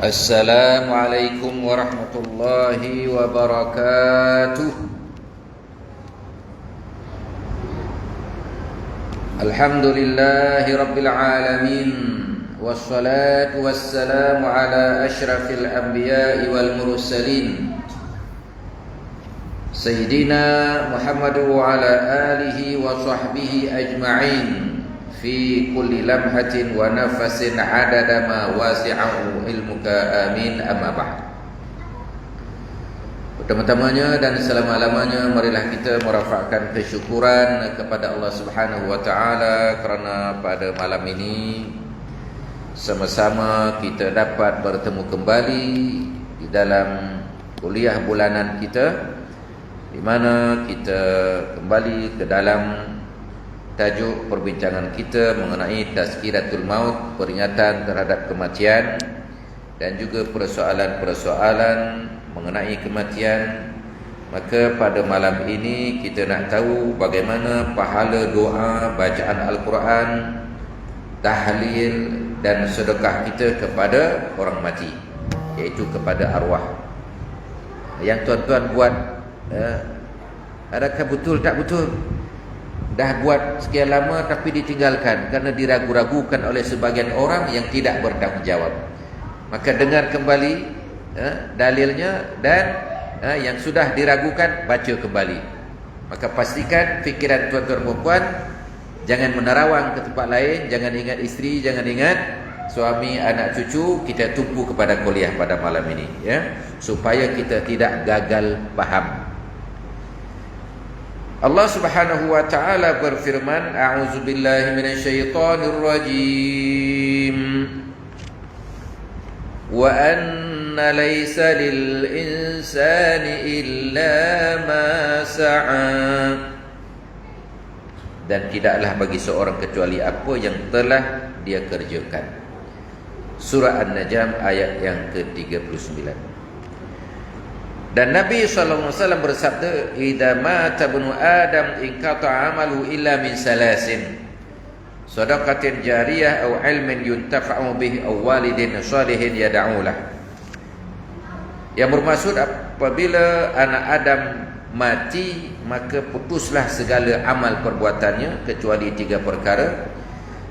Assalamualaikum warahmatullahi wabarakatuh. Alhamdulillahi rabbil alamin. Wassalatu wassalamu ala ashrafil anbiya'i wal mursalin Sayyidina Muhammad wa ala alihi wa sahbihi ajma'in fi kulli lamhatin wa nafasin adada ma wasi'ahu ilmuka amin amma ba'd. Pertama-tamanya dan selama-lamanya marilah kita merafakkan kesyukuran kepada Allah Subhanahu wa taala kerana pada malam ini sama-sama kita dapat bertemu kembali di dalam kuliah bulanan kita, di mana kita kembali ke dalam tajuk perbincangan kita mengenai tazkiratul maut, peringatan terhadap kematian, dan juga persoalan-persoalan mengenai kematian. Maka pada malam ini kita nak tahu bagaimana pahala doa, bacaan Al-Quran, tahlil dan sedekah kita kepada orang mati, iaitu kepada arwah. Yang tuan-tuan buat, adakah betul tak betul? Dah buat sekian lama tapi ditinggalkan kerana diragu-ragukan oleh sebagian orang yang tidak bertanggungjawab. Maka dengar kembali dalilnya, dan yang sudah diragukan baca kembali. Maka pastikan fikiran tuan-tuan dan puan jangan menerawang ke tempat lain, jangan ingat isteri, jangan ingat suami, anak cucu. Kita tumpu kepada kuliah pada malam ini, ya, supaya kita tidak gagal faham. Allah Subhanahu wa taala berfirman, a'udzubillahi minasyaitonir rajim. Wa anna laysa lil insani illa ma sa'a. Dan tidaklah bagi seorang kecuali apa yang telah dia kerjakan. Surah An-Najm ayat yang ke-39. Dan Nabi SAW bersabda, idza mata ibnu Adam inqata amalu illa min salasin, shadaqatin jariyah aw ilmin yuntafa'u bih aw walidin salihin yad'ulah. Yang bermaksud apabila anak Adam mati, maka putuslah segala amal perbuatannya kecuali 3 perkara: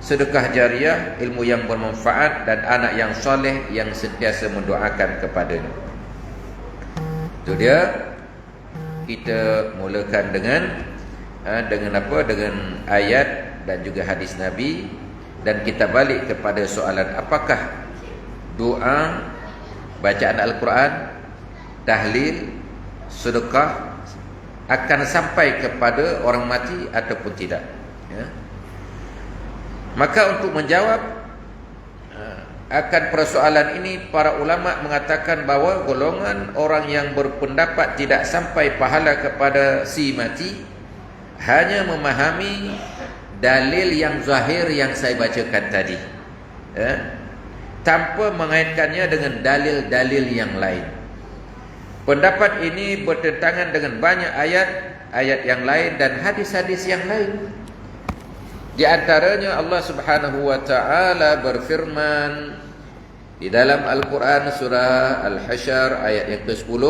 sedekah jariah, ilmu yang bermanfaat, dan anak yang soleh yang sentiasa mendoakan kepadanya. Itu dia. Kita mulakan dengan apa? Dengan ayat dan juga hadis Nabi, dan kita balik kepada soalan, apakah doa, bacaan Al-Quran, tahlil, sedekah akan sampai kepada orang mati ataupun tidak, ya? Maka untuk menjawab akan persoalan ini, para ulama mengatakan bahawa golongan orang yang berpendapat tidak sampai pahala kepada si mati hanya memahami dalil yang zahir yang saya bacakan tadi, ya, tanpa mengaitkannya dengan dalil-dalil yang lain. Pendapat ini bertentangan dengan banyak ayat yang lain dan hadis-hadis yang lain. Di antaranya Allah Subhanahu wa taala berfirman di dalam Al-Quran surah Al-Hasyr ayat yang ke-10,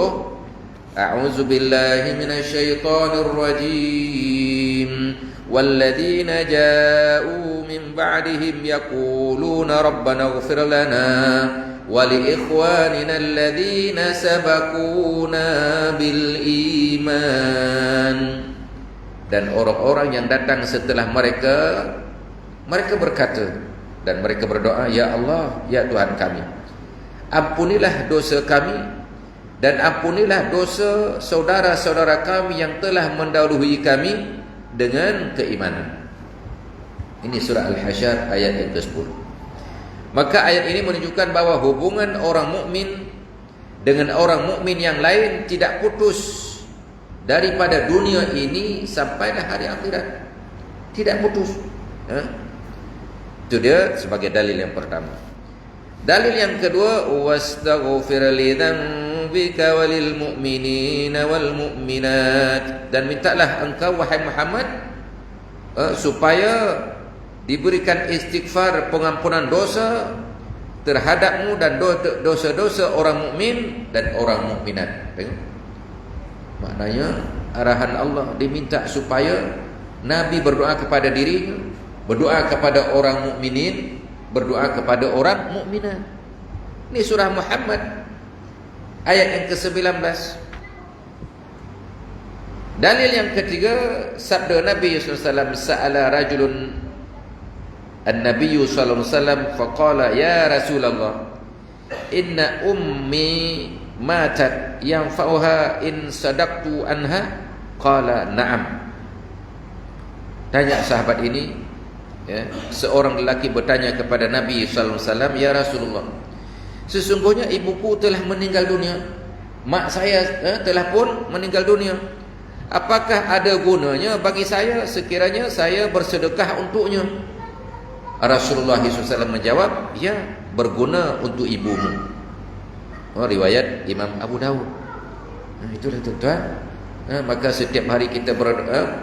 a'udzu billahi minasyaitonir rajim. Walladzina ja'u min ba'dihim yaquluna rabbana ighfir lana wa li ikhwanina alladzina sabaquna bil iman. Dan orang-orang yang datang setelah mereka berkata dan mereka berdoa, ya Allah, ya Tuhan kami, ampunilah dosa kami dan ampunilah dosa saudara-saudara kami yang telah mendahului kami dengan keimanan. Ini surah Al-Hasyr ayat yang ke-10. Maka ayat ini menunjukkan bahawa hubungan orang mukmin dengan orang mukmin yang lain tidak putus daripada dunia ini sampailah hari akhirat. Tidak putus, ya? Itu dia sebagai dalil yang pertama. Dalil yang kedua, wastaghfir li dzambika walil mu'minina wal mu'minat. Dan mintalah engkau wahai Muhammad supaya diberikan istighfar, pengampunan dosa terhadapmu dan dosa-dosa orang mukmin dan orang mukminat. Tengok. Maknanya arahan Allah diminta supaya Nabi berdoa kepada dirinya, berdoa kepada orang mukminin, berdoa kepada orang mukminat. Ini surah Muhammad ayat yang ke-19. Dalil yang ketiga, sabda Nabi sallallahu alaihi wasallam, sa'ala rajulun an-nabiy sallallahu alaihi wasallam faqala ya Rasulullah inna ummi matat yanfa'uha in sadaqtu anha, qala na'am. Tanya sahabat ini, ya, seorang lelaki bertanya kepada Nabi sallallahu alaihi wasallam, ya Rasulullah, sesungguhnya ibuku telah meninggal dunia, mak saya telah pun meninggal dunia. Apakah ada gunanya bagi saya sekiranya saya bersedekah untuknya? Rasulullah SAW menjawab, ya, berguna untuk ibumu. Riwayat Imam Abu Dawud. Itulah tuan-tuan. Maka setiap hari kita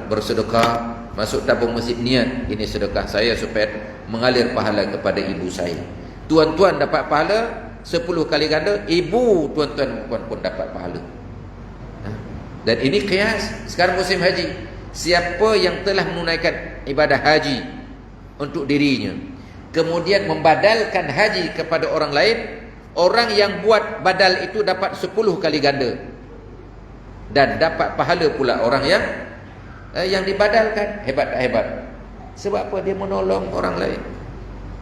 bersedekah, masuk tabung masjid, niat ini sedekah saya supaya mengalir pahala kepada ibu saya. Tuan-tuan dapat pahala 10 kali ganda, ibu tuan-tuan pun dapat pahala. Dan ini qiyas. Sekarang musim haji, siapa yang telah menunaikan ibadah haji untuk dirinya, kemudian membadalkan haji kepada orang lain, orang yang buat badal itu dapat 10 kali ganda, dan dapat pahala pula orang yang dibadalkan. Hebat tak hebat? Sebab apa? Dia menolong orang lain,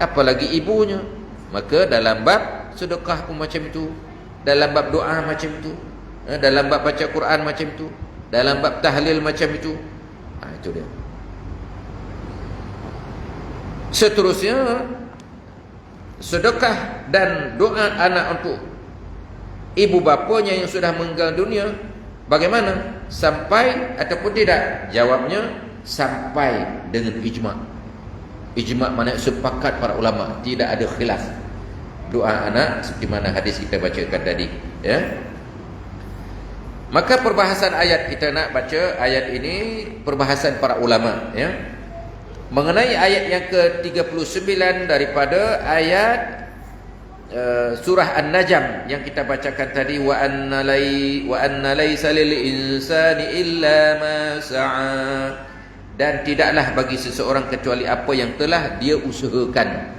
apalagi ibunya. Maka dalam bab sedekah pun macam itu, dalam bab doa macam itu, dalam bab baca Quran macam itu, dalam bab tahlil macam itu. Itu dia. Seterusnya, sedekah dan doa anak untuk ibu bapanya yang sudah meninggal dunia, bagaimana? Sampai ataupun tidak? Jawabnya, sampai dengan ijma'. Ijma' maknanya sepakat para ulama, tidak ada khilaf. Doa anak seperti mana hadis kita bacakan tadi, ya. Maka perbahasan ayat, kita nak baca ayat ini, perbahasan para ulama, ya, mengenai ayat yang ke-39 daripada ayat surah An-Najm yang kita bacakan tadi, wa anna laisa lil insani illa ma sa'a, dan tidaklah bagi seseorang kecuali apa yang telah dia usahakan.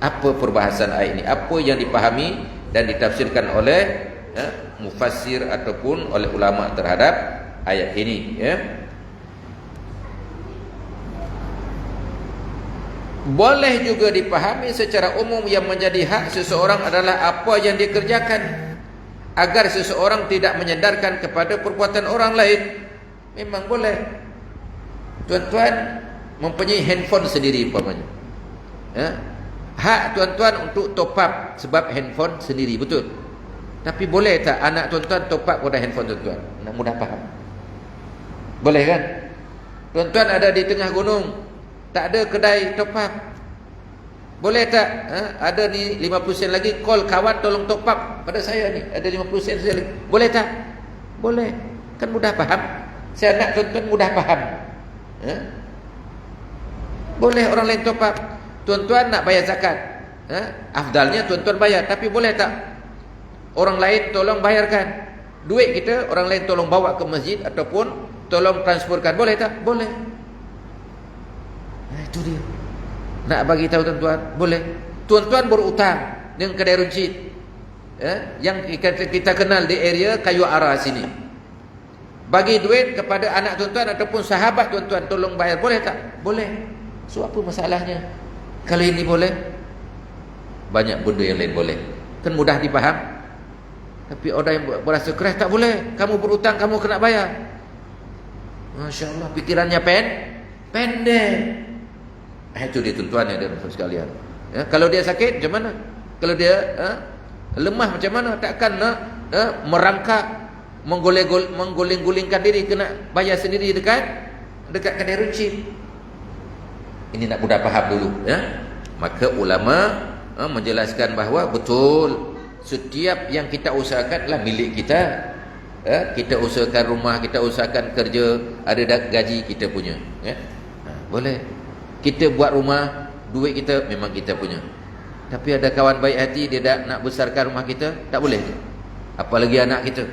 Apa perbahasan ayat ini? Apa yang dipahami dan ditafsirkan oleh mufassir ataupun oleh ulama terhadap ayat ini, ya. Boleh juga dipahami secara umum yang menjadi hak seseorang adalah apa yang dikerjakan, agar seseorang tidak menyandarkan kepada perbuatan orang lain. Memang boleh. Tuan-tuan mempunyai handphone sendiri umpamanya, ya? Hak tuan-tuan untuk top up sebab handphone sendiri, betul? Tapi boleh tak anak tuan-tuan top up pada handphone tuan-tuan? Nak mudah faham. Boleh kan? Tuan-tuan ada di tengah gunung, tak ada kedai top up. Boleh tak? Ada ni 50 sen lagi, call kawan tolong top up pada saya ni, ada 50 sen saya lagi. Boleh tak? Boleh. Kan mudah faham. Saya nak tuan-tuan mudah faham. Boleh orang lain top up. Tuan-tuan nak bayar zakat, afdalnya tuan-tuan bayar. Tapi boleh tak orang lain tolong bayarkan duit kita, orang lain tolong bawa ke masjid ataupun tolong transferkan? Boleh tak? Boleh. Itu dia. Nak bagi tahu tuan-tuan, boleh. Tuan-tuan berutang dengan kedai runcit, yang kita kenal di area Kayu Ara sini, bagi duit kepada anak tuan-tuan ataupun sahabat tuan-tuan, tolong bayar. Boleh tak? Boleh. So apa masalahnya? Kalau ini boleh, banyak benda yang lain boleh. Kan mudah dipaham. Tapi orang yang berasa keras, tak boleh. Kamu berutang, kamu kena bayar. Masya Allah, pikirannya pendek. Itu dia tuan-tuan yang ada sekalian. Kalau dia sakit, macam mana? Kalau dia lemah, macam mana? Takkan nak merangkak, mengguling-gulingkan diri, kena bayar sendiri dekat kedai runcit. Ini nak mudah faham dulu, ya. Maka ulama menjelaskan bahawa betul, setiap yang kita usahakan adalah milik kita. Kita usahakan rumah, kita usahakan kerja, ada gaji kita punya, ya. Boleh. Kita buat rumah, duit kita memang kita punya. Tapi ada kawan baik hati, dia nak besarkan rumah kita, tak boleh. Apalagi anak kita,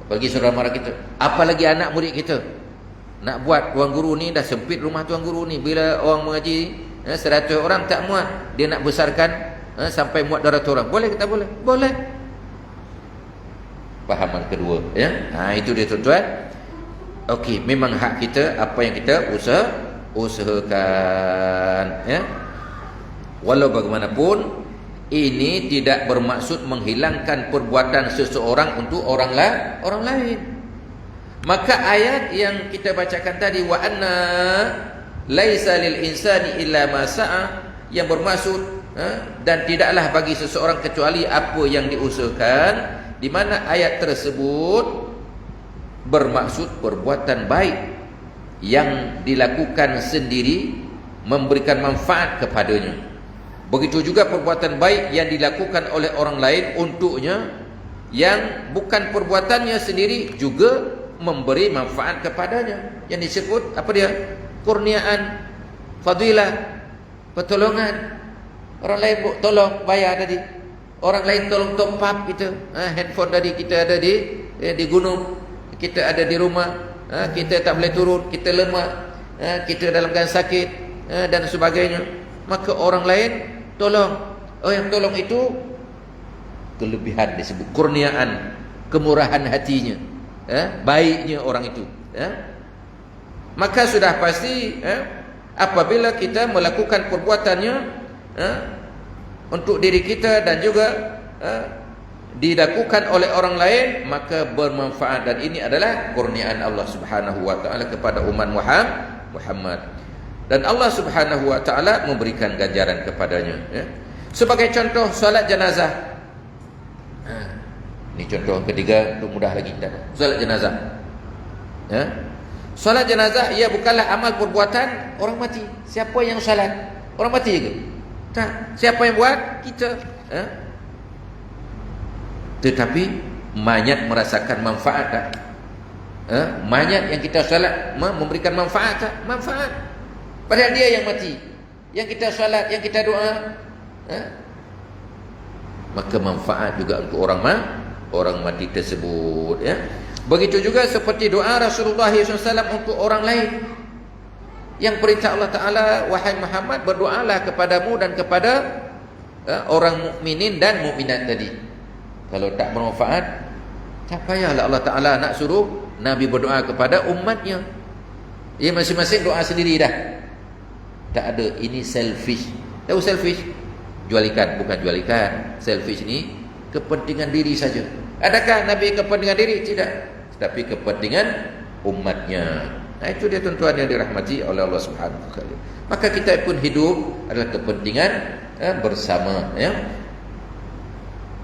apalagi saudara mara kita, apalagi anak murid kita. Nak buat tuan guru ni, dah sempit rumah tuan guru ni. Bila orang mengaji 100 orang tak muat, dia nak besarkan sampai muat 200 orang. Boleh ke tak boleh? Boleh. Fahaman kedua, ya. Itu dia tuan-tuan. Okey, memang hak kita apa yang kita usahakan, ya. Walau bagaimanapun, ini tidak bermaksud menghilangkan perbuatan seseorang untuk orang lain. Maka ayat yang kita bacakan tadi, wa anna laisa lil insani illa ma sa'a, yang bermaksud dan tidaklah bagi seseorang kecuali apa yang diusahakan, di mana ayat tersebut bermaksud perbuatan baik yang dilakukan sendiri memberikan manfaat kepadanya. Begitu juga perbuatan baik yang dilakukan oleh orang lain untuknya, yang bukan perbuatannya sendiri juga memberi manfaat kepadanya. Yang disebut apa dia? Kurniaan, fadilah, pertolongan. Orang lain tolong bayar tadi, orang lain tolong top up kita. Handphone tadi kita ada di gunung, kita ada di rumah, kita tak boleh turun, kita lemah, kita dalam keadaan sakit, dan sebagainya. Maka orang lain tolong. Yang tolong itu kelebihan, disebut kurniaan, kemurahan hatinya, baiknya orang itu. Maka sudah pasti apabila kita melakukan perbuatannya untuk diri kita dan juga dilakukan oleh orang lain, maka bermanfaat, dan ini adalah kurniaan Allah Subhanahu wa taala kepada umat Muhammad. Dan Allah Subhanahu wa taala memberikan ganjaran kepadanya, ya. Sebagai contoh, solat jenazah. Ini contoh ketiga, untuk mudah lagi kita. Solat jenazah. Ya. Solat jenazah ia bukanlah amal perbuatan orang mati. Siapa yang solat? Orang mati ke? Tak. Siapa yang buat? Kita. Tetapi mayat merasakan manfaat tak? Mayat yang kita solat memberikan manfaat tak? Manfaat. Padahal dia yang mati, yang kita solat, yang kita doa, maka manfaat juga untuk orang mati tersebut, ya. Begitu juga seperti doa Rasulullah SAW untuk orang lain, yang perintah Allah Ta'ala, wahai Muhammad, berdoalah kepadamu dan kepada orang mukminin dan mukminat tadi. Kalau tak bermanfaat, tak payahlah Allah Ta'ala nak suruh Nabi berdoa kepada umatnya. Ia masing-masing doa sendiri dah. Tak ada, ini selfish. Tahu selfish? Jual ikan, bukan jual ikan. Selfish ni kepentingan diri saja. Adakah Nabi kepentingan diri? Tidak. Tetapi kepentingan umatnya. Itu dia tuan-tuan yang dirahmati oleh Allah Subhanahu wa taala. Maka kita pun hidup adalah kepentingan bersama, ya.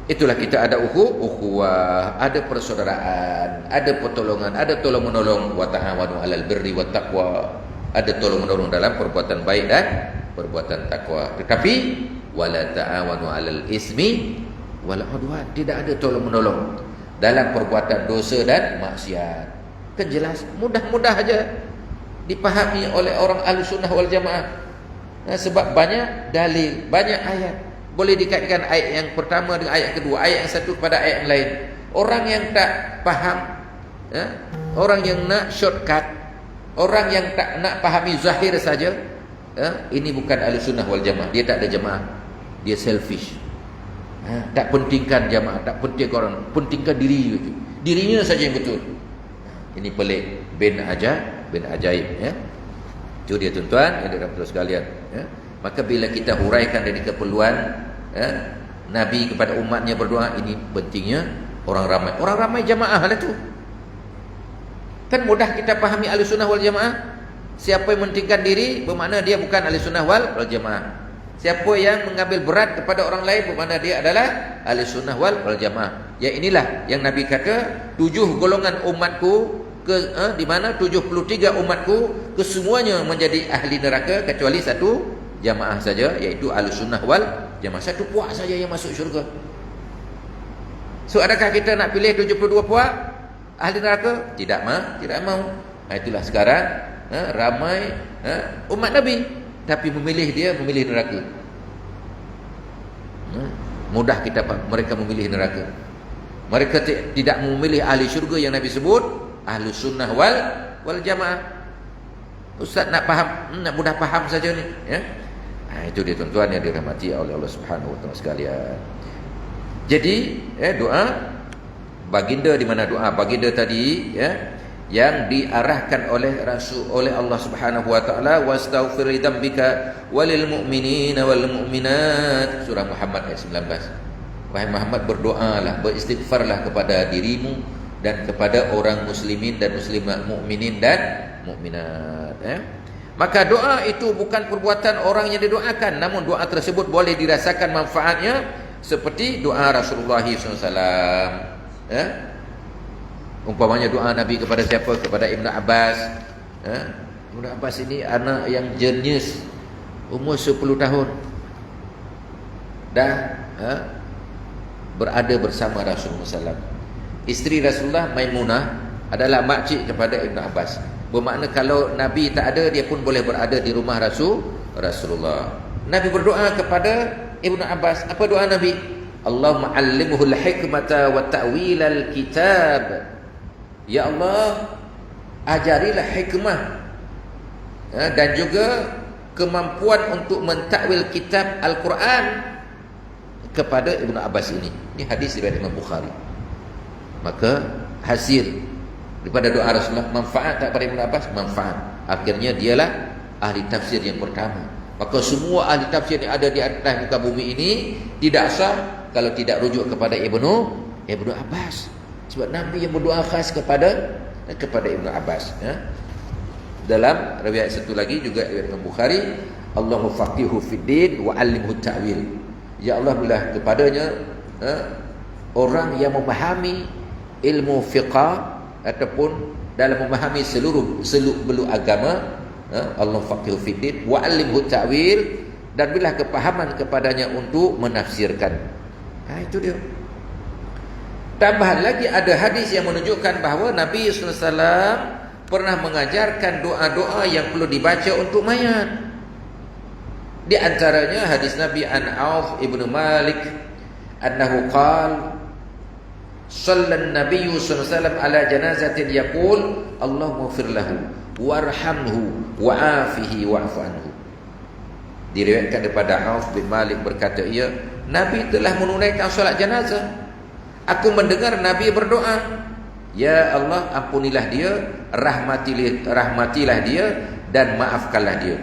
Itulah kita ada ukhuwah, ada persaudaraan, ada pertolongan, ada tolong menolong, wa ta'awanu 'alal birri wat taqwa. Ada tolong menolong dalam perbuatan baik dan perbuatan takwa. Tetapi wala ta'awanu 'alal ismi wal 'udwan. Tidak ada tolong menolong dalam perbuatan dosa dan maksiat. Kan jelas, mudah-mudah aja dipahami oleh orang Ahlussunnah wal Jamaah. Sebab banyak dalil, banyak ayat. Boleh dikaitkan ayat yang pertama dengan ayat kedua, ayat yang satu kepada ayat yang lain. Orang yang tak faham, orang yang nak shortcut, orang yang tak nak pahami zahir saja, ini bukan Ahlussunnah wal Jamaah. Dia tak ada jamaah, dia selfish. Tak pentingkan jamaah, tak penting orang, pentingkan diri saja. Dirinya saja yang betul. Ini pelik, bin ajaib, ya. Itu dia tuan-tuan yang dirahmati sekalian, ya. Maka bila kita huraikan dari keperluan Nabi kepada umatnya berdoa, ini pentingnya orang ramai jamaah lah tu. Kan mudah kita pahami Ahlussunnah wal Jamaah. Siapa yang mementingkan diri, bermakna dia bukan Ahlussunnah wal Jamaah. Siapa yang mengambil berat kepada orang lain, bermakna dia adalah Ahlussunnah wal Jamaah. Ya, inilah yang Nabi kata, 7 golongan umatku, di mana 73 umatku kesemuanya menjadi ahli neraka kecuali satu jamaah saja, iaitu Ahlussunnah wal Jamaah. Satu puak saja yang masuk syurga. So adakah kita nak pilih 72 puak ahli neraka? Tidak mau. Itulah sekarang ramai umat Nabi, tapi memilih neraka. Mudah mereka memilih neraka. Mereka tidak memilih ahli syurga yang Nabi sebut ahli sunnah wal jamaah. Ustaz nak faham, nak mudah faham saja ni, ya. Itu dia tuan-tuan yang dirahmati oleh Allah Subhanahu wa taala sekalian. Jadi, doa baginda, di mana doa baginda tadi, ya, yang diarahkan oleh Allah Subhanahu wa taala, wastaghfir li dzambika walil mu'minina wal mu'minat, surah Muhammad ayat 19. Wahai Muhammad, berdoalah, beristighfarlah kepada dirimu dan kepada orang muslimin dan muslimat, mukminin dan mukminat, ya. Maka doa itu bukan perbuatan orang yang didoakan, namun doa tersebut boleh dirasakan manfaatnya seperti doa Rasulullah SAW, ya. Umpamanya doa Nabi kepada siapa? Kepada Ibnu Abbas, ya. Ibnu Abbas ini anak yang jenius, umur 10 tahun dah, ya, berada bersama Rasulullah SAW. Isteri Rasulullah Maimunah adalah makcik kepada Ibnu Abbas. Bermakna kalau Nabi tak ada, dia pun boleh berada di rumah Rasulullah. Nabi berdoa kepada Ibnu Abbas. Apa doa Nabi? Allahumma 'allimhul hikmata wa ta'wilal kitab. Ya Allah, ajarilah hikmah, ya, dan juga kemampuan untuk mentakwil kitab Al-Quran kepada Ibnu Abbas ini. Ini hadis riwayat Imam Bukhari. Maka hasil daripada doa Rasulullah, manfaat tak pada Ibnu Abbas? Manfaat. Akhirnya dialah ahli tafsir yang pertama. Maka semua ahli tafsir yang ada di atas muka bumi ini tidak sah kalau tidak rujuk kepada Ibnu Abbas. Sebab Nabi yang berdoa khas kepada Ibnu Abbas, ya. Dalam riwayat satu lagi juga riwayat Imam Bukhari, Allahumma faqihu fid din wa 'allimhu ta'wil. Ya Allah, berilah kepadanya orang yang memahami ilmu fiqh ataupun dalam memahami seluruh beluk agama, Allah faqihu fid din wa 'allimhu ta'wil, dan berilah kepahaman kepadanya untuk menafsirkan. Itu dia. Tambahan lagi, ada hadis yang menunjukkan bahawa Nabi sallallahu alaihi wasallam pernah mengajarkan doa-doa yang perlu dibaca untuk mayat. Di antaranya hadis Nabi an Auf ibnu Malik annahu qala sallan nabiyyu sallallahu alaihi wasallam ala janazatin yaqul Allahumma ighfir lahu warhamhu wa'afihi wa'fu anhu. Diriwayatkan daripada Auf bin Malik berkata, ia Nabi telah menunaikan solat jenazah. Aku mendengar Nabi berdoa, ya Allah, ampunilah dia, rahmatilah dia, dan maafkanlah dia.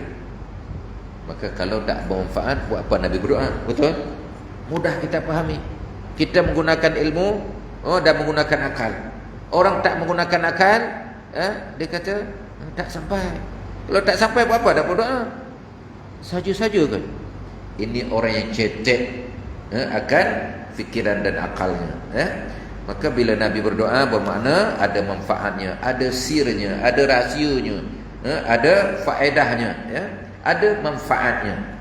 Maka kalau tak bermanfaat, buat apa Nabi berdoa? Betul? Mudah kita fahami. Kita menggunakan ilmu, dan menggunakan akal. Orang tak menggunakan akal, dia kata tak sampai. Kalau tak sampai, buat apa dah berdoa? Saja-saja kan. Ini orang yang cetek akan fikiran dan akalnya, Maka bila Nabi berdoa, bermakna ada manfaatnya, ada sirnya, ada rahsianya, ada faedahnya, ada manfaatnya.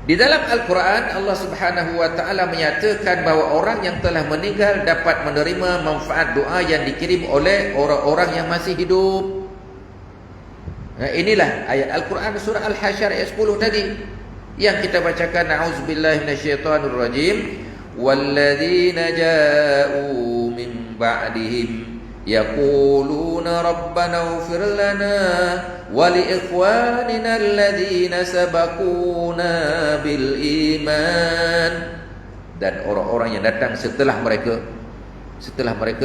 Di dalam Al-Quran, Allah Subhanahu wa taala menyatakan bahawa orang yang telah meninggal dapat menerima manfaat doa yang dikirim oleh orang-orang yang masih hidup. Inilah ayat Al-Quran surah Al-Hasyr ayat 10 tadi yang kita bacakan. A'udzubillahi minasyaitonir rajim. Walladzina ja'u min ba'dihim yaquluna rabbana ighfir lana wa li ikhwanina alladzina sabaquna bil iman. Dan orang-orang yang datang setelah mereka,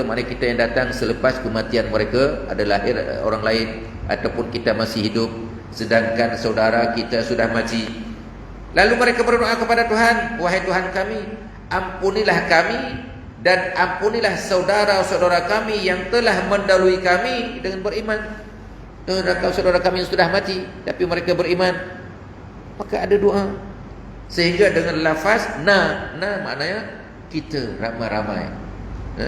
maknanya kita yang datang selepas kematian mereka, ada lahir orang lain ataupun kita masih hidup sedangkan saudara kita sudah mati. Lalu mereka berdoa kepada Tuhan, wahai Tuhan kami, ampunilah kami dan ampunilah saudara-saudara kami yang telah mendahului kami dengan beriman. Saudara kami yang sudah mati tapi mereka beriman. Maka ada doa. Sehingga dengan lafaz na maknanya kita ramai-ramai.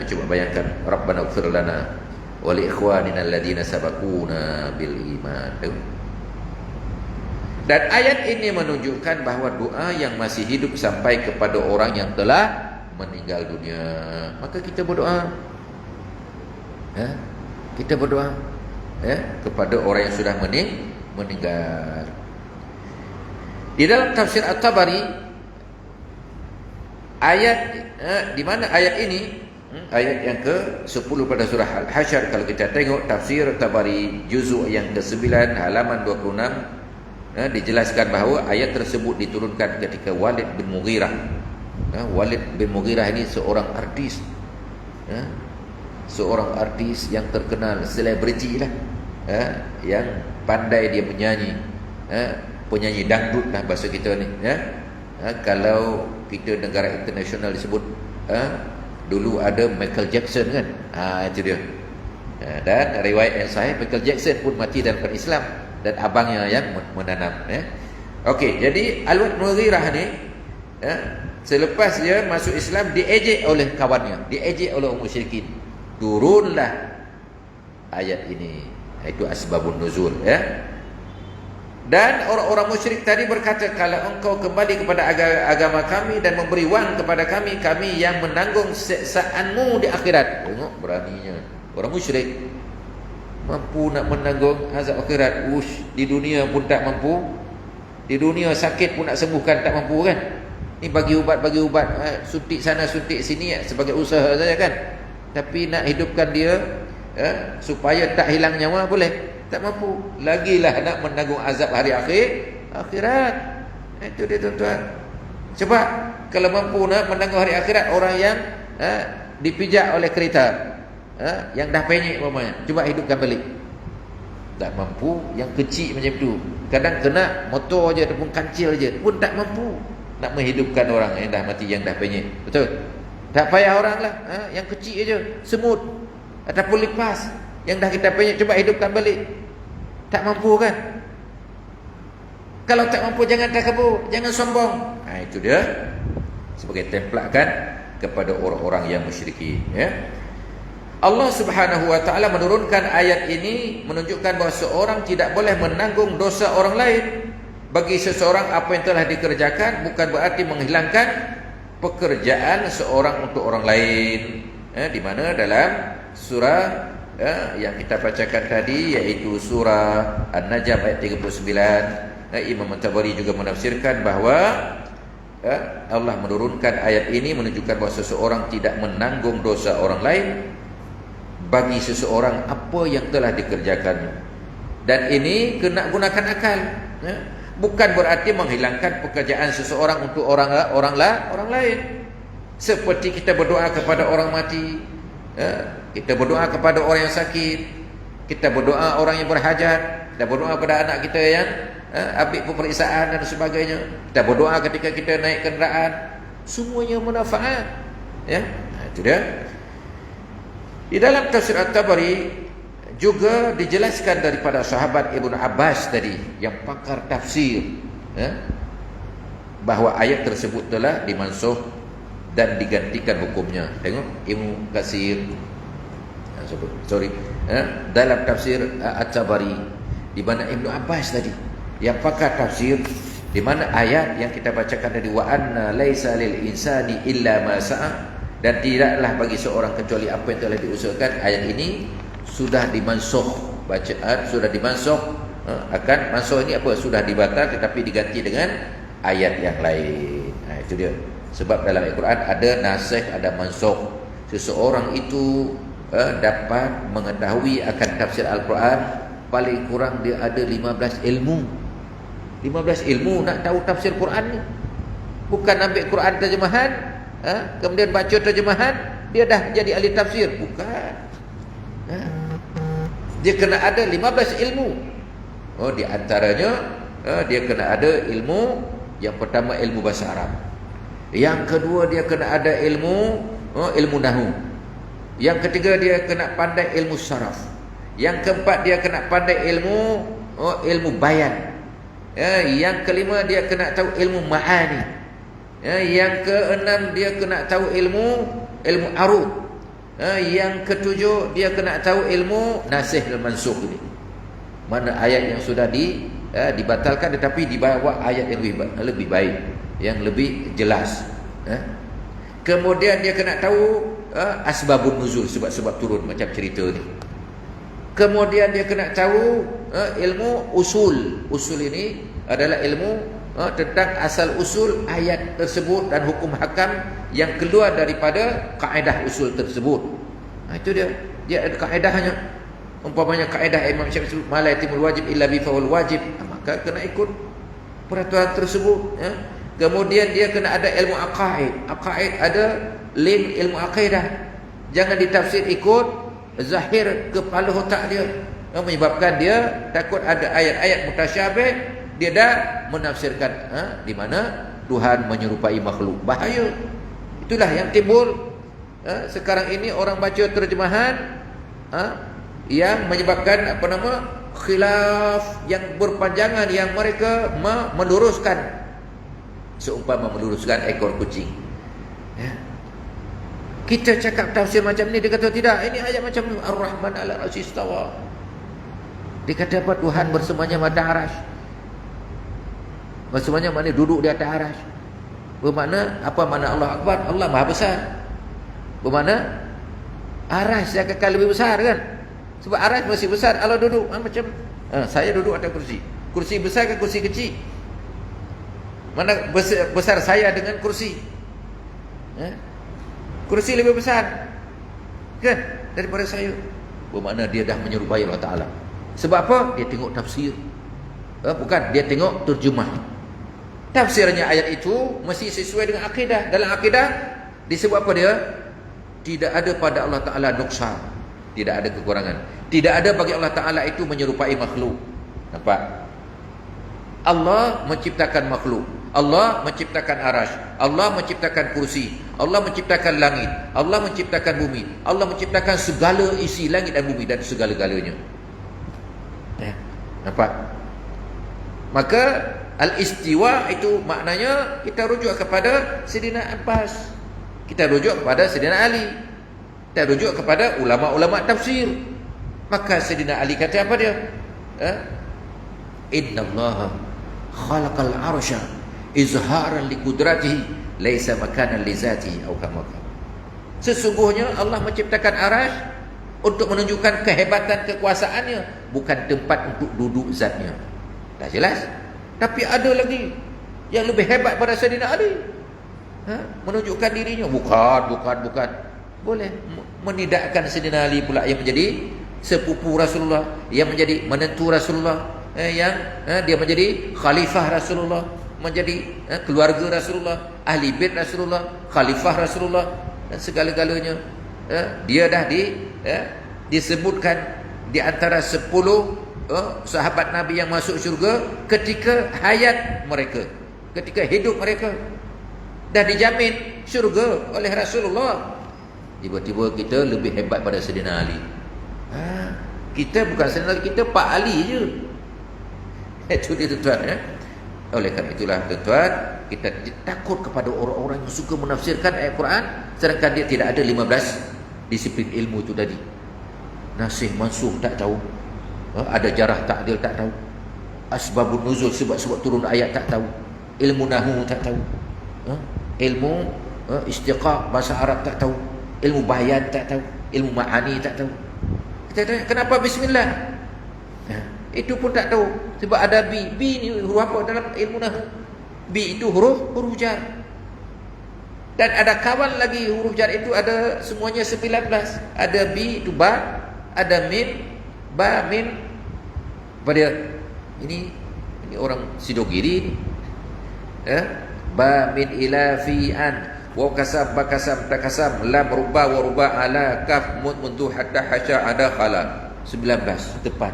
Cuba bayangkan, Rabbana ighfir lana wa li ikhwanina alladhina sabaquna bil iman. Dan ayat ini menunjukkan bahawa doa yang masih hidup sampai kepada orang yang telah meninggal dunia. Maka kita berdoa, kita berdoa kepada orang yang sudah meninggal. Di dalam tafsir At-Tabari ayat di mana ayat ini, ayat yang ke-10 pada surah Al-Hasyr, kalau kita tengok tafsir Tabari juzuk yang ke-9 halaman 26, dijelaskan bahawa ayat tersebut diturunkan ketika Walid bin Mughirah. Walid bin Mughirah ini seorang artis, seorang artis yang terkenal, selebriti lah, yang pandai dia menyanyi, penyanyi dangdut lah bahasa kita ni, kalau kita negara internasional disebut, dulu ada Michael Jackson kan, itu dia. Dan riwayat yang sahih, Michael Jackson pun mati dalam Islam dan abangnya yang menanam. Okey, jadi Al-Walid bin Mughirah ni, selepas dia masuk Islam, diejek oleh kawannya, diejek oleh orang musyrikin. Turunlah ayat ini, itu asbabun nuzul, Dan orang-orang musyrik tadi berkata, kalau engkau kembali kepada agama kami dan memberi wang kepada kami, kami yang menanggung siksaanmu di akhirat. Tengok beraninya orang musyrik, mampu nak menanggung azab akhirat. Di dunia pun tak mampu, di dunia sakit pun nak sembuhkan tak mampu kan. Ni bagi ubat, suntik sana suntik sini sebagai usaha saja kan. Tapi nak hidupkan dia supaya tak hilang nyawa boleh? Tak mampu. Lagilah nak menanggung azab hari akhirat. Itu dia tuan-tuan. Coba kalau mampu nak menanggung hari akhirat, orang yang dipijak oleh kereta, yang dah penyek umpamanya, cuba hidupkan balik. Tak mampu. Yang kecil macam tu, kadang kena motor je ataupun kancil je pun tak mampu nak menghidupkan orang yang dah mati, yang dah penyek. Betul? Tak payah orang lah, yang kecil je, semut ataupun lipas yang dah kita penyek, cuba hidupkan balik. Tak mampu kan? Kalau tak mampu, jangan takabur, jangan sombong. Itu dia sebagai template kan kepada orang-orang yang musyrikin, Allah Subhanahu wa taala menurunkan ayat ini menunjukkan bahawa seorang tidak boleh menanggung dosa orang lain. Bagi seseorang apa yang telah dikerjakan bukan berarti menghilangkan pekerjaan seorang untuk orang lain. Di mana dalam surah yang kita bacakan tadi, iaitu surah An-Najm ayat 39, Imam Tabari juga menafsirkan bahawa Allah menurunkan ayat ini menunjukkan bahawa seseorang tidak menanggung dosa orang lain bagi seseorang apa yang telah dikerjakan. Dan ini kena gunakan akal, bukan berarti menghilangkan pekerjaan seseorang untuk orang lain. Seperti kita berdoa kepada orang mati, kita berdoa kepada orang yang sakit, kita berdoa orang yang berhajat, kita berdoa kepada anak kita yang ambil pemeriksaan dan sebagainya, kita berdoa ketika kita naik kenderaan. Semuanya manfaat, itu dia. Di dalam tafsir At-Tabari juga dijelaskan daripada sahabat Ibnu Abbas tadi, yang pakar tafsir, bahawa ayat tersebut telah dimansuh dan digantikan hukumnya. Tengok Ibnu Katsir, dalam tafsir At-Tabari, di mana Ibnu Abbas tadi yang pakar tafsir, di mana ayat yang kita bacakan tadi, wa anna laisa lil insani illa ma sa'a, dan tidaklah bagi seorang kecuali apa yang telah diusahakan. Ayat ini sudah dimansuh, bacaan sudah dimansuh, akan mansuh ini apa? Sudah dibatal tetapi diganti dengan ayat yang lain. Itu dia. Sebab dalam Al-Quran ada nasikh, ada mansuh. Seseorang itu dapat mengetahui akan tafsir Al-Quran, paling kurang dia ada 15 ilmu. 15 ilmu nak tahu tafsir Quran ni. Bukan ambil Quran terjemahan, kemudian baca terjemahan, dia dah jadi ahli tafsir. Bukan. Dia kena ada 15 ilmu. Di antaranya dia kena ada ilmu, yang pertama ilmu bahasa Arab. Yang kedua dia kena ada ilmu nahwu. Yang ketiga dia kena pandai ilmu saraf. Yang keempat dia kena pandai ilmu bayan. Yang kelima dia kena tahu ilmu ma'ani. Yang keenam dia kena tahu ilmu arud. Yang ketujuh dia kena tahu ilmu nasikh dan mansukh ini. Mana ayat yang sudah dibatalkan tetapi dibawa ayat yang lebih baik, yang lebih jelas. Kemudian dia kena tahu asbabun nuzul, sebab-sebab turun macam cerita ni. Kemudian dia kena tahu ilmu usul. Usul ini adalah ilmu tentang asal usul ayat tersebut dan hukum hakam yang keluar daripada kaedah usul tersebut. Itu dia ada kaedahnya. Umpamanya kaedah Imam Syafi'i, ma la yatimul wajib illa bi fawal wajib, maka kena ikut peraturan tersebut, ya. Kemudian dia kena ada ilmu aqaid. Aqaid ada ilmu aqidah. Jangan ditafsir ikut zahir kepala otak dia, menyebabkan dia takut ada ayat-ayat mutasyabih, dia dah menafsirkan di mana Tuhan menyerupai makhluk. Bahaya. Itulah yang timbul sekarang ini, orang baca terjemahan yang menyebabkan khilaf yang berpanjangan, yang mereka meluruskan, seumpama meluruskan ekor kucing, ya. Kita cakap tafsir macam ni, dia kata tidak, ini ayat macam ni, Ar-Rahman ala arsy istawa. Dia kata apa? Tuhan bersemayam atas arasy. Bersemayam maknanya duduk di atas arasy. Bermakna apa makna Allah Akbar? Allah Maha Besar. Bermakna arasy yang kekal lebih besar, kan? Sebab arasy masih besar. Allah duduk macam saya duduk atas kursi. Kursi besar ke kursi kecil? Mana besar saya dengan kursi? Kursi lebih besar, kan, daripada saya. Bermakna dia dah menyerupai Allah Ta'ala. Sebab apa? Dia tengok tafsir, bukan, dia tengok terjemah. Tafsirnya ayat itu mesti sesuai dengan akidah. Dalam akidah disebut apa dia? Tidak ada pada Allah Ta'ala nuksan, tidak ada kekurangan. Tidak ada bagi Allah Ta'ala itu menyerupai makhluk. Nampak? Allah menciptakan makhluk, Allah menciptakan arasy, Allah menciptakan kursi, Allah menciptakan langit, Allah menciptakan bumi, Allah menciptakan segala isi langit dan bumi dan segala-galanya. Nampak? Maka al-istiwa itu maknanya kita rujuk kepada Sayyidina Abbas, kita rujuk kepada Sayyidina Ali, kita rujuk kepada ulama-ulama tafsir. Maka Sayyidina Ali kata apa dia? Innallaha khalaqal arsya izharan liqudratihi laisa makanan li zatihi aw kama. Sesungguhnya Allah menciptakan arasy untuk menunjukkan kehebatan kekuasaannya, bukan tempat untuk duduk zatnya. Dah jelas? Tapi ada lagi yang lebih hebat pada Sayyidina Ali, menunjukkan dirinya. Bukan. Boleh menidakkan Sayyidina Ali pula yang menjadi sepupu Rasulullah, yang menjadi menantu Rasulullah, yang dia menjadi khalifah Rasulullah, menjadi keluarga Rasulullah, ahli bait Rasulullah, khalifah Rasulullah dan segala-galanya. Dia dah disebutkan di antara 10 sahabat Nabi yang masuk syurga ketika hayat mereka, ketika hidup mereka, dah dijamin syurga oleh Rasulullah. Tiba-tiba kita lebih hebat pada Sayyidina Ali. Kita bukan Sayyidina Ali, kita Pak Ali je. Itu dia, tuan-tuan, ya. Oleh kerana itulah, tuan-tuan, kita takut kepada orang-orang yang suka menafsirkan ayat Quran sedangkan dia tidak ada 15 disiplin ilmu itu tadi. Nasih mansuh tak tahu, ada jarah ta'dil tak tahu, asbabun nuzul, sebab-sebab turun ayat tak tahu, ilmu nahwu tak tahu, ilmu istiqaq bahasa Arab tak tahu, ilmu bayan tak tahu, ilmu ma'ani tak tahu. Kita tanya, kenapa bismillah? Itu pun tak tahu. Sebab ada bi. Bi ni huruf apa dalam ilmu nahwu? Bi itu huruf jar. Dan ada kawan lagi huruf jar itu ada semuanya 19. Ada bi itu ba, ada min, ba, min. Pada ini orang Sidogiri ni. Ba min ila fi an wa kasab ba kasab ta kasab lam ruba wa ruba ala kaf mud mundu hatta hasya ada khala. 19 tepat.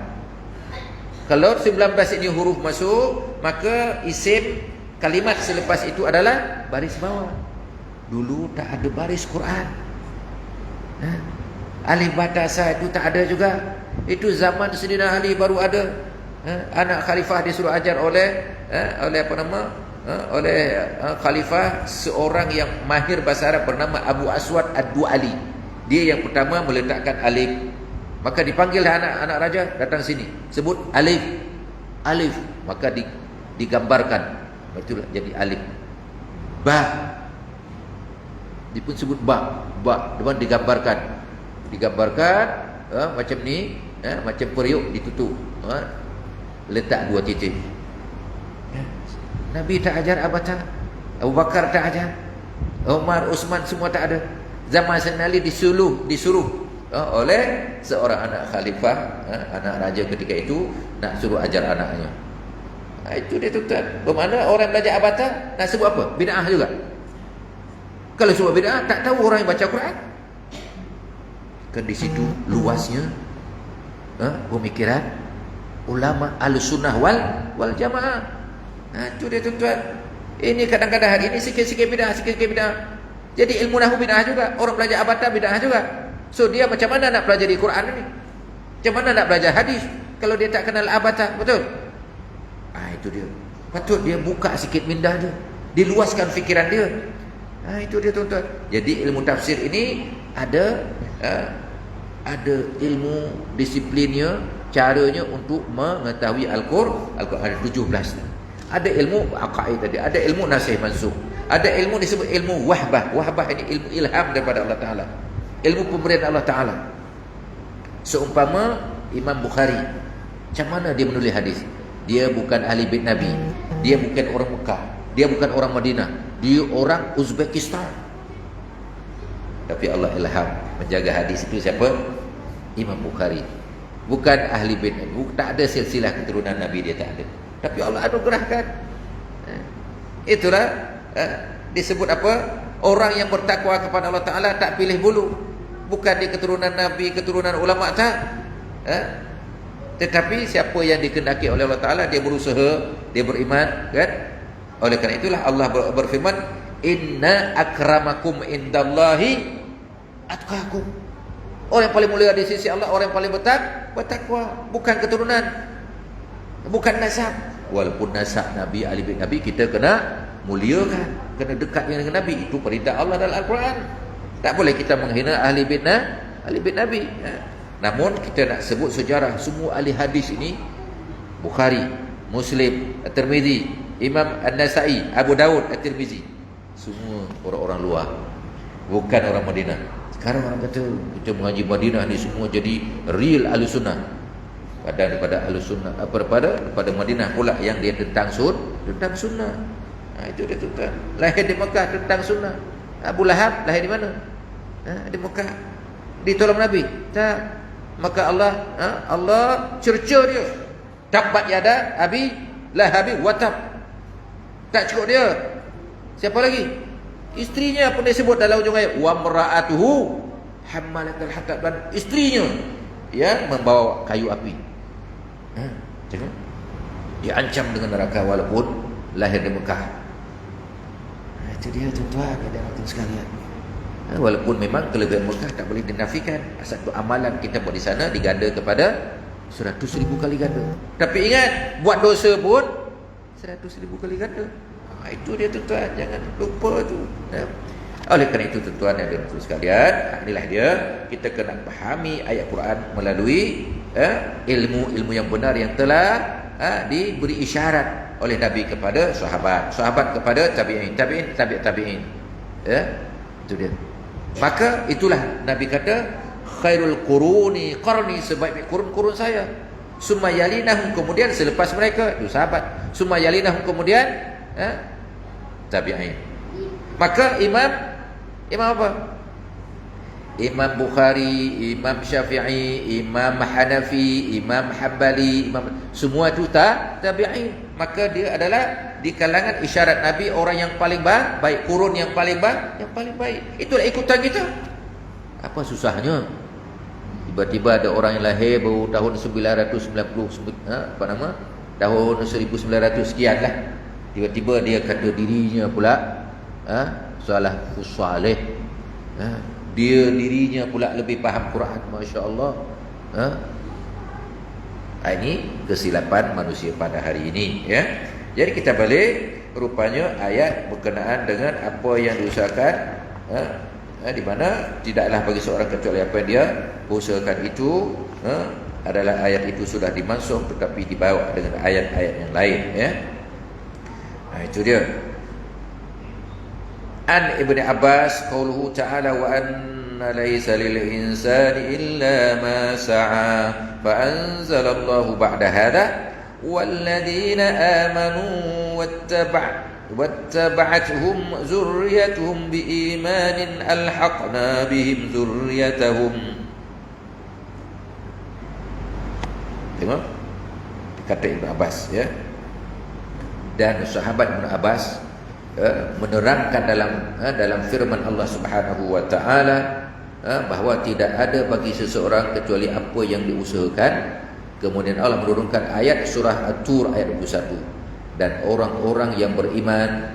Kalau 19 ini huruf masuk, maka isim kalimat selepas itu adalah baris bawah. Dulu tak ada baris Quran. Alif batasa itu tak ada juga. Itu zaman Sayyidina Ali baru ada. Anak khalifah disuruh ajar oleh khalifah seorang yang mahir bahasa Arab bernama Abu Aswad Ad-Du'ali. Dia yang pertama meletakkan alif. Maka dipanggillah anak raja, datang sini, sebut alif, maka digambarkan, itulah jadi alif. Ba, dia pun sebut ba, depan digambarkan, macam ni, macam periuk ditutup, letak 2 titik. Nabi tak ajar abata, Abu Bakar tak ajar, Umar, Uthman semua tak ada. Zaman Sayyidina Ali disuruh oleh seorang anak khalifah, anak raja ketika itu, nak suruh ajar anaknya. Itu dia tuan. Bermakna orang belajar abata nak sebut apa? Bid'ah juga. Kalau sebut bid'ah, tak tahu orang yang baca Quran. Kan di situ luasnya pemikiran ulama Ahlussunnah wal Jamaah. Itu dia tuan. Ini kadang-kadang hari ini sikit-sikit bid'ah. Jadi ilmu nahwu bid'ah juga. Orang belajar abata bid'ah juga. So dia macam mana nak pelajari Quran ini? Macam mana nak belajar hadis kalau dia tak kenal abata? Betul? Itu dia. Patut dia buka sikit minda dia, diluaskan fikiran dia. Itu dia tuan-tuan. Jadi ilmu tafsir ini ada ilmu disiplinnya, caranya untuk mengetahui Al-Quran. Ada 17. Ada ilmu aqaid tadi, ada ilmu nasih mansukh, ada ilmu disebut ilmu wahbah. Wahbah ini ilmu ilham daripada Allah Taala, ilmu pemberian Allah Taala. Seumpama Imam Bukhari, macam mana dia menulis hadis? Dia bukan ahli bait Nabi, dia bukan orang Mekah, dia bukan orang Madinah, dia orang Uzbekistan. Tapi Allah ilham menjaga hadis itu siapa? Imam Bukhari. Bukan ahli bait Nabi, tak ada silsilah keturunan Nabi, dia tak ada. Tapi Allah anugerahkan. Itulah disebut apa? Orang yang bertakwa kepada Allah Ta'ala tak pilih bulu. Bukan di keturunan Nabi, keturunan ulama, tak. Tetapi siapa yang dikehendaki oleh Allah Ta'ala, dia berusaha, dia beriman, kan? Oleh kerana itulah Allah berfirman, inna akramakum indallahi atqakum. Orang yang paling mulia di sisi Allah, orang yang paling bertakwa. Bukan keturunan, bukan nasab. Walaupun nasab Nabi, ahli bait Nabi, kita kena muliakan, kena dekat dengan Nabi. Itu perintah Allah dalam Al-Quran. Tak boleh kita menghina ahli bait Nabi. Namun kita nak sebut sejarah semua ahli hadis ini, Bukhari, Muslim, At-Tirmizi, Imam An-Nasai, Abu Daud, At-Tirmizi, semua orang-orang luar, bukan orang Madinah. Sekarang orang kata kita mengaji Madinah ni semua jadi real Ahlussunnah. Padahal daripada Ahlussunnah daripada Madinah pula yang dia tentang sunnah. Itu dia tuan. Lahir di Mekah tentang sunnah. Abu Lahab lahir di mana? Di Mekah. Ditolong Nabi? Tak. Maka Allah cerca dia. Tabbat yada Abi Lahabi watab. Tak cukup dia. Siapa lagi? Isterinya pun disebut dalam hujung ayat, wa mar'atuhu hammalatal hatab, dan isterinya yang membawa kayu api. Tengok. Dia ancam dengan neraka walaupun lahir di Mekah. Itu dia tuan-tuan dan puan sekalian. Walaupun memang kelebihan Mekah tak boleh dinafikan. Satu amalan kita buat di sana diganda kepada 100,000 kali ganda. Tapi ingat, buat dosa pun 100,000 kali ganda. Itu dia tuan-tuan, jangan lupa tu. Oleh kerana itu tuan-tuan dan puan sekalian, inilah dia, kita kena fahami ayat Quran melalui ilmu-ilmu yang benar yang telah diberi isyarat oleh Nabi kepada sahabat kepada tabi'in, tabi'in. Itu dia. Maka itulah Nabi kata, khairul quruni qarni, sebaik kurun saya. Summa yalinahum, kemudian selepas mereka itu sahabat. Summa yalinahum, kemudian tabi'in. Maka imam apa? Imam Bukhari, Imam Syafi'i, Imam Hanafi, Imam Hanbali, semua itu tabi'in. Maka dia adalah di kalangan isyarat Nabi, orang yang paling baik, kurun yang paling baik. Itulah ikutan kita. Apa susahnya? Tiba-tiba ada orang yang lahir baru tahun 990, tahun 1900 sekian lah. Tiba-tiba dia kata dirinya pula salafus salih. Dia dirinya pula lebih faham Quran, masya-Allah. Ini kesilapan manusia pada hari ini, ya. Jadi kita balik, rupanya ayat berkenaan dengan apa yang diusahakan, di mana tidaklah bagi seorang kecuali apa yang dia usahakan itu, adalah ayat itu sudah dimansuh tetapi dibawa dengan ayat-ayat yang lain, ya. Itu dia. An Ibn Abbas qauluhu ta'ala wa anna laysa lil insani illa ma sa'a fa anzalallahu ba'da hadha walladzina amanu wattaba'athum zurriyyatuhum biimanin alhaqna bihim zurriyyatahum. Tengok kata Ibn Abbas, ya. Dan sahabat Ibn Abbas menerangkan dalam firman Allah Subhanahu wa taala bahawa tidak ada bagi seseorang kecuali apa yang diusahakan. Kemudian Allah menurunkan ayat surah At-Tur ayat 21. Dan orang-orang yang beriman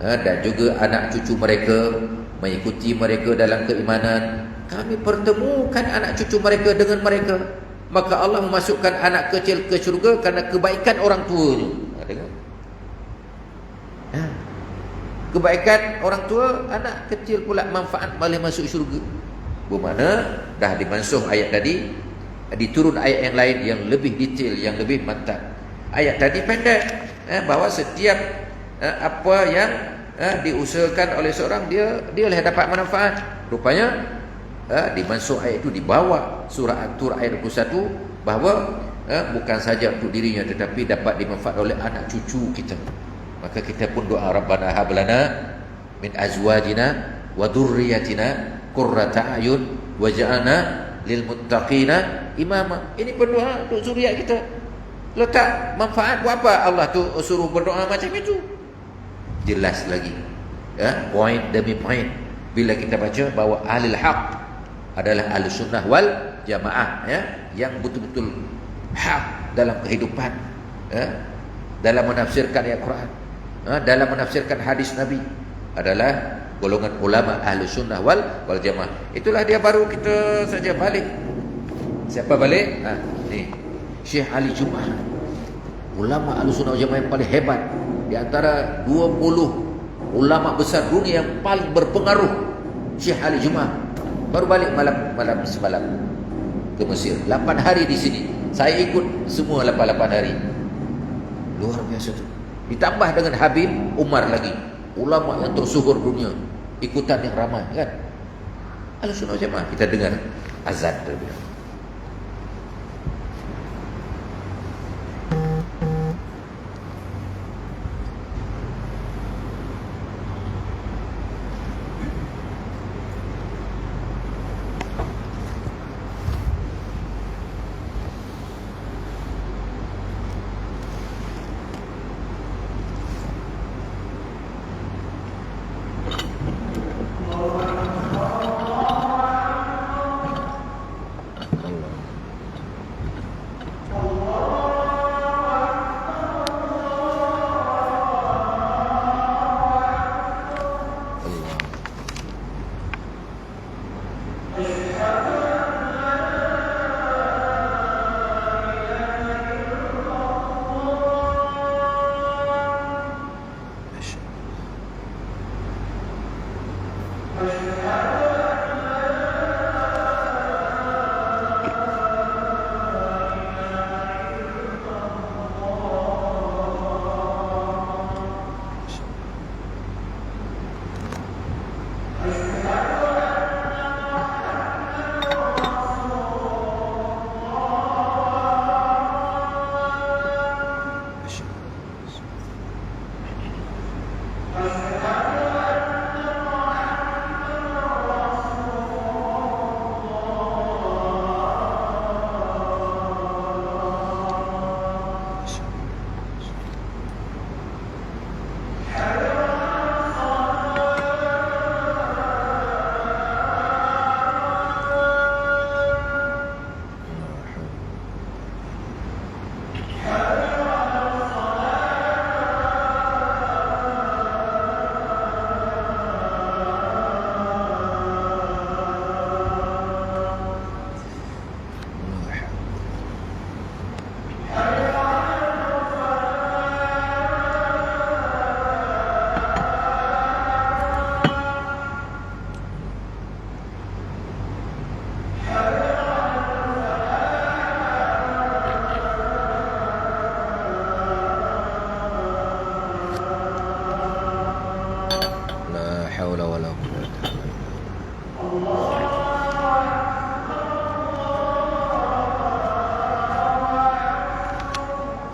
dan juga anak cucu mereka mengikuti mereka dalam keimanan, kami pertemukan anak cucu mereka dengan mereka, maka Allah memasukkan anak kecil ke syurga kerana kebaikan orang tuanya. Tengok. Kebaikan orang tua, anak kecil pula manfaat boleh masuk syurga. Bermakna dah dimansuh ayat tadi, diturun ayat yang lain yang lebih detail, yang lebih mantap. Ayat tadi pendek, bahawa setiap apa yang diusahakan oleh seorang, dia boleh dapat manfaat. Rupanya dimansuh ayat itu, dibawa surah At-Tur ayat 21, bahawa bukan saja untuk dirinya tetapi dapat dimanfaat oleh anak cucu kita. Maka kita pun doa, Rabbana hab lana min azwajina wa dhurriyyatina qurrata a'yun waj'alna lil muttaqina imama. Ini berdoa untuk zuriat kita. Letak manfaat buat apa Allah tu suruh berdoa macam itu? Jelas lagi. Poin demi poin. Bila kita baca bahawa ahlul haq adalah ahlus sunnah wal jamaah, yang betul-betul hak dalam kehidupan, dalam menafsirkan ayat Quran, dalam menafsirkan hadis Nabi, adalah golongan ulama ahlus sunnah wal jamaah. Itulah dia. Baru kita saja balik. Siapa balik? Ni Syekh Ali Jumaah, ulama ahlus sunnah wal jamaah yang paling hebat di antara 20 ulama besar dunia yang paling berpengaruh. Syekh Ali Jumaah baru balik malam semalam ke Mesir. 8 hari di sini. Saya ikut semua 8 hari. Luar biasa tu. Ditambah dengan Habib Umar lagi, ulama yang tersuhur dunia, ikutan yang ramai, kan? Ahlussunnah wal Jamaah. Kita dengar azan terlebih dahulu.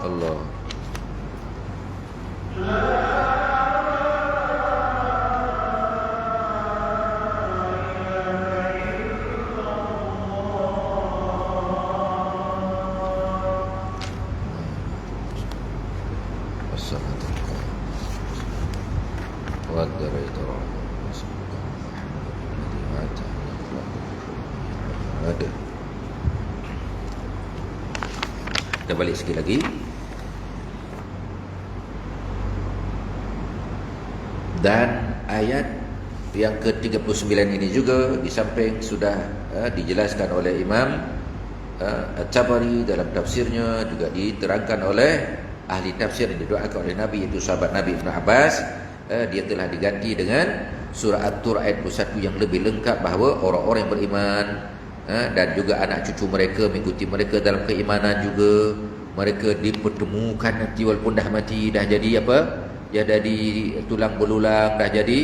Allah. Ada. Kita balik sikit lagi. Dan ayat yang ke-39 ini juga di samping sudah dijelaskan oleh Imam At-Tabari dalam tafsirnya, juga diterangkan oleh ahli tafsir yang didoakan oleh Nabi, iaitu sahabat Nabi Ibn Abbas. Dia telah diganti dengan surah At-Tur ayat 21 yang lebih lengkap, bahawa orang-orang yang beriman dan juga anak cucu mereka mengikuti mereka dalam keimanan juga, mereka dipertemukan nanti walaupun dah mati, dah jadi apa? Dia jadi tulang belulang, dah jadi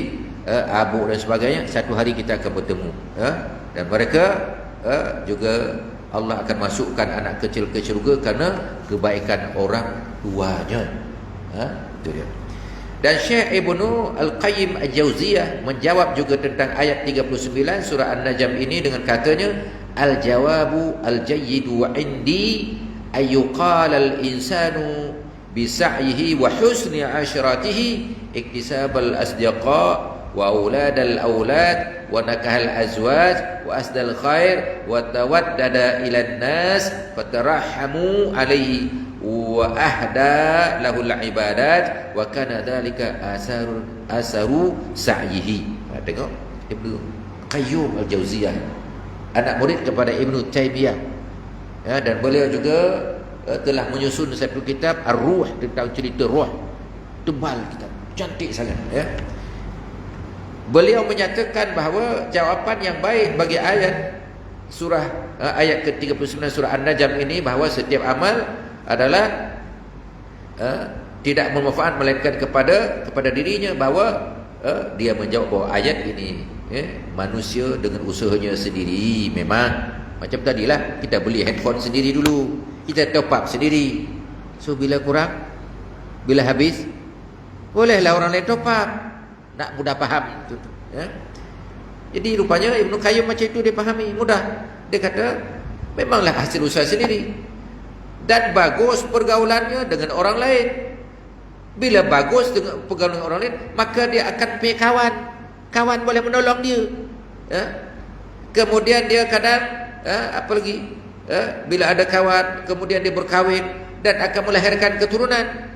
abuk dan sebagainya. Satu hari kita akan bertemu, dan mereka juga Allah akan masukkan anak kecil ke syurga kerana kebaikan orang tuanya. Itu dia. Dan Syekh Ibnu Al-Qayyim Al-Jauziyah menjawab juga tentang ayat 39 surah An-Najm ini dengan katanya, al-jawabu al-jayyidu wa indi ayyuqala al-insanu bisa'yihi wa husni asyratihi iktisab al-asdiqa wa aulad al-aulad wa nakah al-azwaj wa asdal khair wa tawaddada ila an-nas fatarahamu alaihi wa ahda lahul ibadat wa kana dhalika asaru sa'yihi. Tengok Ibnu Qayyim Al-Jauziyah, anak murid kepada Ibnu Taimiyah, dan beliau juga telah menyusun satu kitab Ar-Ruh, tentang cerita roh. Tebal kitab, cantik sangat, Beliau menyatakan bahawa jawapan yang baik bagi ayat ayat ke-39 surah An-Najm ini, bahawa setiap amal adalah tidak bermanfaat melainkan kepada dirinya, bahawa dia menjawab bahawa ayat ini manusia dengan usahanya sendiri. Memang macam tadilah, kita beli handphone sendiri dulu, kita top up sendiri. So bila kurang, bila habis, bolehlah orang lain top up. Nak mudah faham itu, Jadi rupanya Ibnu Qayyim macam itu dia fahami mudah. Dia kata memanglah hasil usaha sendiri, dan bagus pergaulannya dengan orang lain. Bila bagus dengan pergaulan dengan orang lain, maka dia akan punya kawan. Kawan boleh menolong dia, Kemudian dia kadang apa lagi, bila ada kawan, kemudian dia berkahwin dan akan melahirkan keturunan.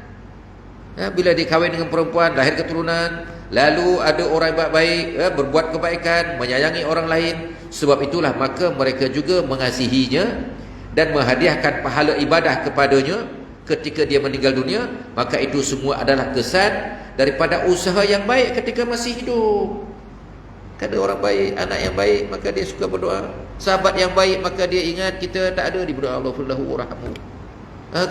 Bila dia kahwin dengan perempuan, lahir keturunan. Lalu ada orang baik-baik, berbuat kebaikan, menyayangi orang lain. Sebab itulah maka mereka juga mengasihinya dan menghadiahkan pahala ibadah kepadanya ketika dia meninggal dunia. Maka itu semua adalah kesan daripada usaha yang baik ketika masih hidup. Kada orang baik, anak yang baik, maka dia suka berdoa. Sahabat yang baik, maka dia ingat kita tak ada, di berdoa Allahullahu warahmu.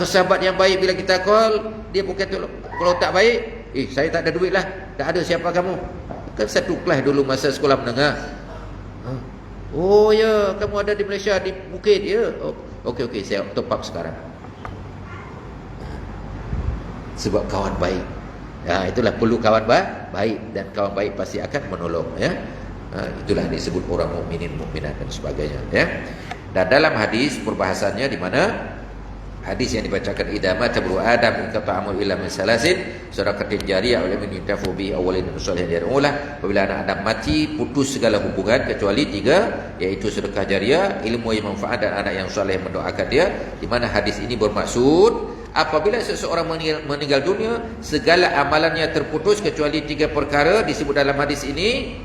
Sahabat yang baik, bila kita call, dia bukan tolong. Kalau tak baik, saya tak ada duit lah, tak ada, siapa kamu? Kan satu kelas dulu masa sekolah menengah. Oh ya, kamu ada di Malaysia, di Bukit, ya. Okey, saya top up sekarang. Sebab kawan baik. Itulah perlu kawan baik, dan kawan baik pasti akan menolong, itulah disebut orang mukminin, mukminat dan sebagainya, Dan dalam hadis perbahasannya di mana hadis yang dibacakan, idza mata ibnu adam inqata amal illa min salasin, sadaqatin jariyah wa lam yuntafu bi awwalin salihin yar'ulah. Apabila anak Adam mati, putus segala hubungan kecuali 3, iaitu sedekah jariah, ilmu yang manfaat, dan anak yang soleh mendoakan dia. Di mana hadis ini bermaksud apabila seseorang meninggal dunia, segala amalannya terputus kecuali 3 perkara disebut dalam hadis ini,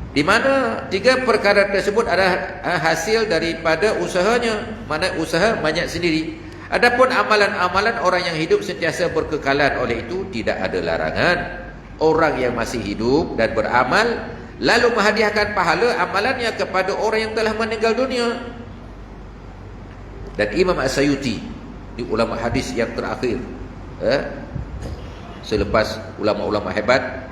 di mana 3 perkara tersebut adalah hasil daripada usahanya. Mana usaha banyak sendiri. Adapun amalan-amalan orang yang hidup sentiasa berkekalan, oleh itu tidak ada larangan orang yang masih hidup dan beramal lalu menghadiahkan pahala amalannya kepada orang yang telah meninggal dunia. Dan Imam As-Sayuti, di ulama hadis yang terakhir, selepas ulama-ulama hebat,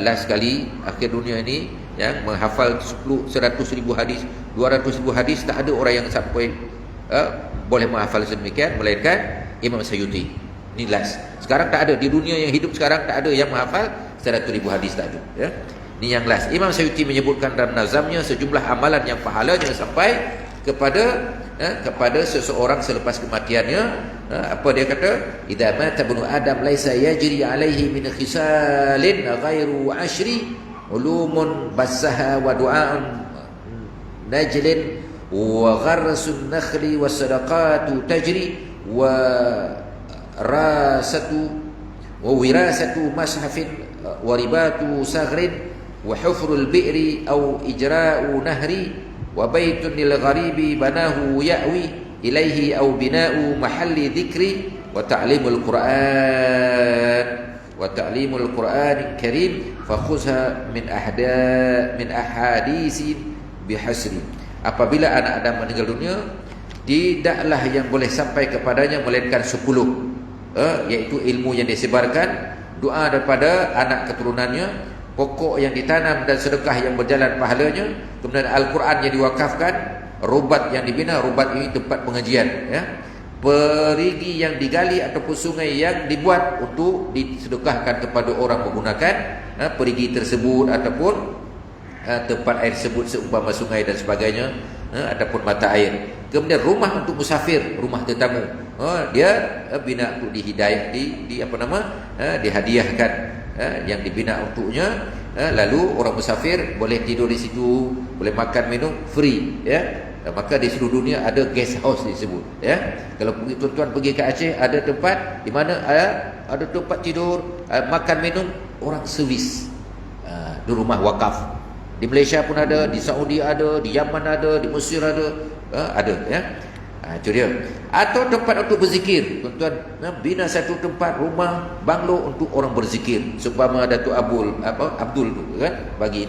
last kali akhir dunia ini, yang menghafal 100,000 hadis, 200,000 hadis, tak ada orang yang sampai boleh menghafal sedemikian melainkan Imam Sayuti. Ini last. Sekarang tak ada di dunia yang hidup sekarang, tak ada yang menghafal 100,000 hadis, tak ada, Ini yang last. Imam Sayuti menyebutkan dalam nazamnya sejumlah amalan yang pahalanya sampai kepada seseorang selepas kematiannya. Apa dia kata? Idza mata ibnu adam laisa yajri alaihi min khisalin ghairu ashri ulumun basaha wa du'an najlin wa gharsun nakhli wasadaqatu tajri wa rasatu wa wirasatu mashafin wa ribatu saghrin wa hufrul bi'ri aw ijra'u nahri wa baitun lil gharibi banahu ya'wi ilaihi aw bina'u mahalli dhikri wa ta'limul Qur'an karim fakhuzha min ahadisin bihasri. Apabila anak Adam meninggal dunia, tidaklah yang boleh sampai kepadanya melainkan 10, iaitu ilmu yang disebarkan, doa daripada anak keturunannya, pokok yang ditanam dan sedekah yang berjalan pahalanya, kemudian Al-Quran yang diwakafkan, rubat yang dibina. Rubat ini tempat pengajian, ya. Perigi yang digali ataupun sungai yang dibuat untuk disedekahkan kepada orang menggunakan perigi tersebut ataupun tempat air tersebut seumpama sungai dan sebagainya, ataupun mata air. Kemudian rumah untuk musafir, rumah tetamu, dia bina untuk dihidayah, dihadiahkan, yang dibina untuknya. Lalu orang musafir boleh tidur di situ, boleh makan minum free, ya. Maka di seluruh dunia ada guest house disebut, ya. Kalau tuan-tuan pergi ke Aceh, ada tempat di mana ada tempat tidur, makan minum, orang servis, di rumah wakaf. Di Malaysia pun ada, di Saudi ada, di Yaman ada, di Mesir ada, ya. Itu dia. Atau tempat untuk berzikir. Tuan-tuan bina satu tempat, rumah, banglo untuk orang berzikir. Seumpama Datuk Abdul tu, kan, bagi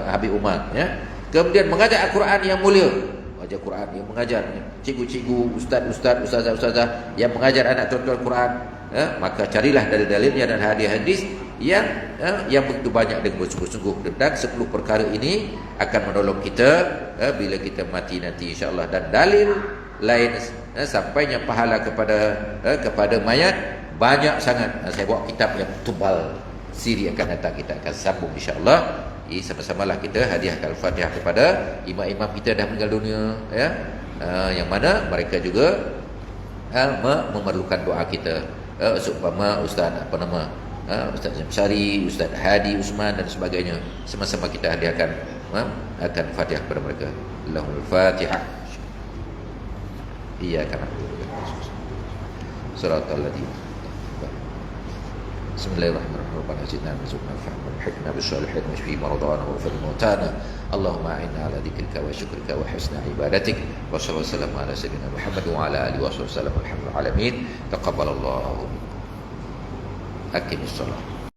Habib Umar, ya. Kemudian mengajar Al-Quran yang mulia. Mengajar Quran yang mengajar, cikgu-cikgu, ustazah-ustazah yang mengajar anak tuan-tuan Quran, maka carilah dalil-dalilnya dan hadis-hadis yang begitu banyak dan bersungguh-sungguh tentang 10 perkara ini akan menolong kita bila kita mati nanti, insya-Allah. Dan dalil lain sampainya pahala kepada mayat banyak sangat. Saya bawa kitab yang tebal, siri akan datang, kita akan sambung, insya-Allah. Sama-samalah kita hadiahkan Al-Fatihah kepada imam-imam kita dah meninggal dunia, ya, yang mana mereka juga memerlukan doa kita, seumpama Ustaz Ustaz Syamsari, Ustaz Hadi Usman dan sebagainya. Sama-sama kita hadiahkan akan Fatihah kepada mereka. Allahumma Fatihah. Iyyaka na'budu wa iyyaka nasta'in. Shiratal ladzina Bismillahirrahmanirrahim. Rabbana zidna warzuqna fahma walhikna bis-shalihin washfi maradana waghfir mautana. Allahumma a'inna ala dzikrika wa syukrika wa husni ibadatik. Wa sallallahu ala sayyidina Muhammad wa ala alihi wa sahbihi wasallam. Alhamdulillah alamin. Taqabbalallahu. Aqimissalah.